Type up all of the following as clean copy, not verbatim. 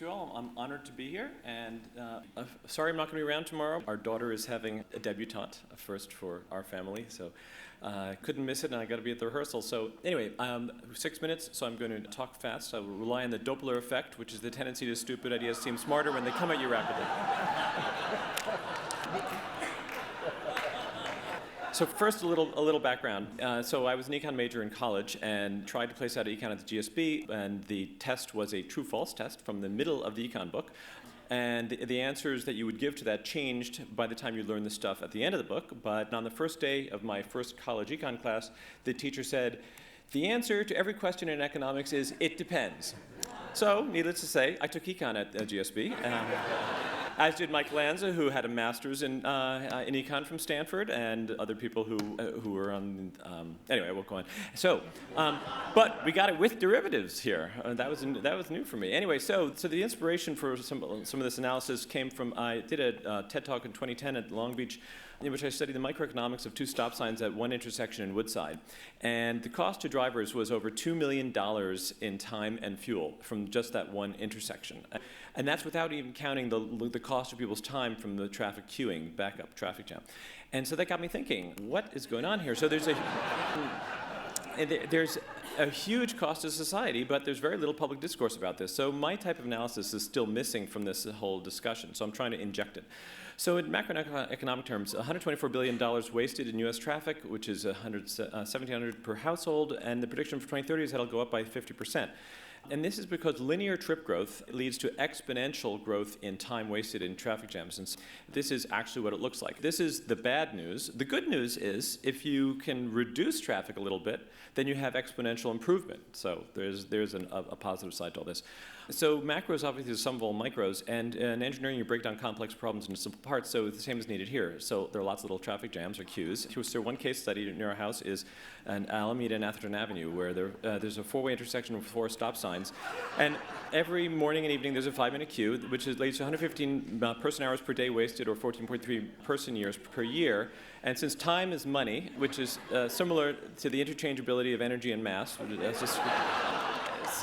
To you all, I'm honored to be here, and sorry I'm not going to be around tomorrow. Our daughter is having a debutante, a first for our family, so couldn't miss it, and I got to be at the rehearsal. So anyway, 6 minutes, so I'm going to talk fast. I will rely on the Doppler effect, which is the tendency to stupid ideas seem smarter when they come at you rapidly. So first, a little background. So I was an econ major in college and tried to place out an econ at the GSB, and the test was a true-false test from the middle of the econ book. And the answers that you would give to that changed by the time you learned the stuff at the end of the book. But on the first day of my first college econ class, the teacher said, the answer to every question in economics is, it depends. So, needless to say, I took econ at GSB. As did Mike Lanza, who had a master's in econ from Stanford, and other people who were on. Anyway, I won't go on. So, but we got it with derivatives here. That was new for me. Anyway, so the inspiration for some of this analysis came from I did a TED talk in 2010 at Long Beach, in which I studied the microeconomics of two stop signs at one intersection in Woodside. And the cost to drivers was over $2 million in time and fuel from just that one intersection. And that's without even counting the cost of people's time from the traffic queuing, backup traffic jam. And so that got me thinking, what is going on here? So there's a huge cost to society, but there's very little public discourse about this. So my type of analysis is still missing from this whole discussion, so I'm trying to inject it. So in macroeconomic terms, $124 billion wasted in US traffic, which is $1,700 per household, and the prediction for 2030 is that it'll go up by 50%. And this is because linear trip growth leads to exponential growth in time wasted in traffic jams. And so this is actually what it looks like. This is the bad news. The good news is if you can reduce traffic a little bit, then you have exponential improvement. So there's a positive side to all this. So macro is obviously the sum of all micros, and in engineering you break down complex problems into simple parts, so the same is needed here. So there are lots of little traffic jams or queues. So one case study near our house is an Alameda and Atherton Avenue, where there's a four-way intersection with 4 stop signs, and every morning and evening there's a 5-minute queue, which leads to 115 person hours per day wasted, or 14.3 person years per year. And since time is money, which is similar to the interchangeability of energy and mass, that's just,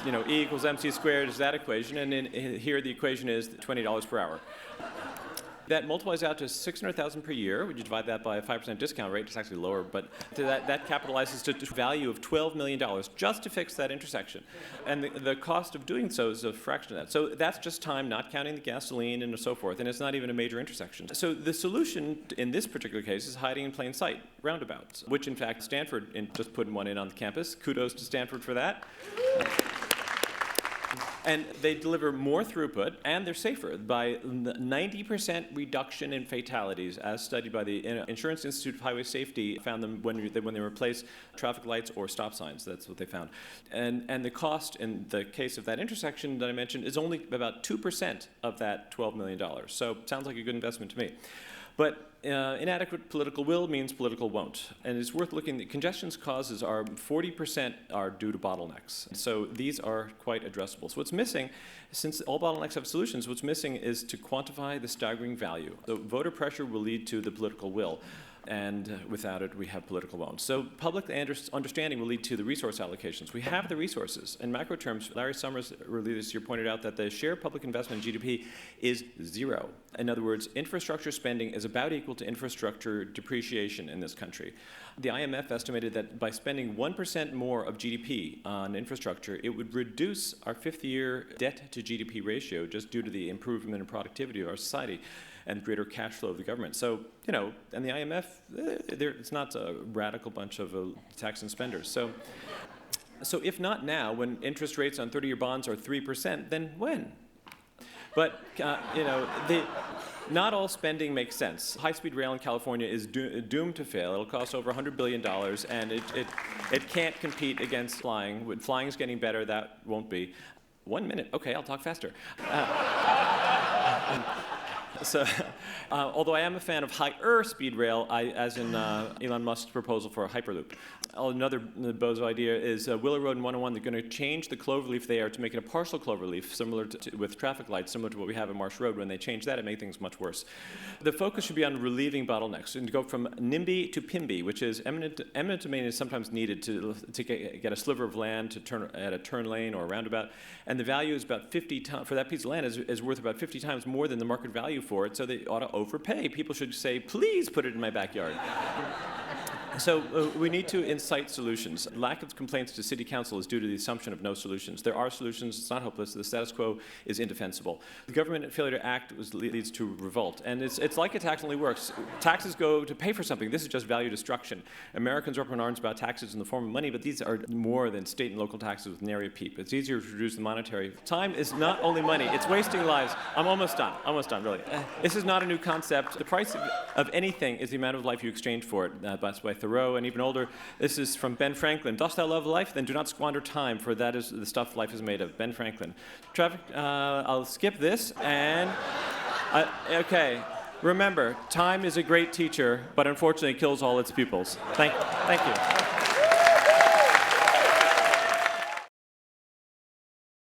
E equals mc squared is that equation, and here the equation is $20 per hour. That multiplies out to 600,000 per year. When you divide that by a 5% discount rate, it's actually lower, but that capitalizes to a value of $12 million just to fix that intersection. And the cost of doing so is a fraction of that. So that's just time, not counting the gasoline and so forth, and it's not even a major intersection. So the solution in this particular case is hiding in plain sight, roundabouts, which in fact Stanford just put one in on the campus. Kudos to Stanford for that. And they deliver more throughput, and they're safer by 90% reduction in fatalities, as studied by the Insurance Institute of Highway Safety. Found them when they replace traffic lights or stop signs. That's what they found. And the cost in the case of that intersection that I mentioned is only about 2% of that $12 million. So sounds like a good investment to me. But inadequate political will means political won't. And it's worth looking at congestion's causes are 40% are due to bottlenecks. So these are quite addressable. So what's missing, since all bottlenecks have solutions, what's missing is to quantify the staggering value. So voter pressure will lead to the political will. And without it, we have political won't. So public understanding will lead to the resource allocations. We have the resources. In macro terms, Larry Summers earlier this year pointed out that the share of public investment in GDP is 0. In other words, infrastructure spending is about equal to infrastructure depreciation in this country. The IMF estimated that by spending 1% more of GDP on infrastructure, it would reduce our 5th-year debt to GDP ratio just due to the improvement in productivity of our society and greater cash flow of the government. So, and the IMF, it's not a radical bunch of tax and spenders. So if not now, when interest rates on 30-year bonds are 3%, then when? But, not all spending makes sense. High-speed rail in California is doomed to fail. It'll cost over $100 billion, and it can't compete against flying. When flying is getting better, that won't be. 1 minute. Okay, I'll talk faster. So, although I am a fan of higher speed rail, as in Elon Musk's proposal for a Hyperloop. Another bozo idea is Willow Road and 101. They're going to change the cloverleaf there to make it a partial cloverleaf, similar with traffic lights, similar to what we have in Marsh Road. When they change that, it made things much worse. The focus should be on relieving bottlenecks and to go from NIMBY to PIMBY, which is eminent domain is sometimes needed to get a sliver of land to turn at a turn lane or a roundabout, and the value is about 50 times for that piece of land is worth about 50 times more than the market value for it. So they ought to overpay. People should say, please put it in my backyard. So we need to incite solutions. Lack of complaints to city council is due to the assumption of no solutions. There are solutions. It's not hopeless. The status quo is indefensible. The government failure to act leads to revolt. And it's like a tax only works. Taxes go to pay for something. This is just value destruction. Americans are up in arms about taxes in the form of money, but these are more than state and local taxes with nary a peep. It's easier to reduce the monetary. Time is not only money. It's wasting lives. I'm almost done. Almost done, really. This is not a new concept. The price of anything is the amount of life you exchange for it. That's by Thoreau, and even older. This is from Ben Franklin. Dost thou love life? Then do not squander time, for that is the stuff life is made of. Ben Franklin. Traffic, I'll skip this, and, okay. Remember, time is a great teacher, but unfortunately kills all its pupils. Thank you.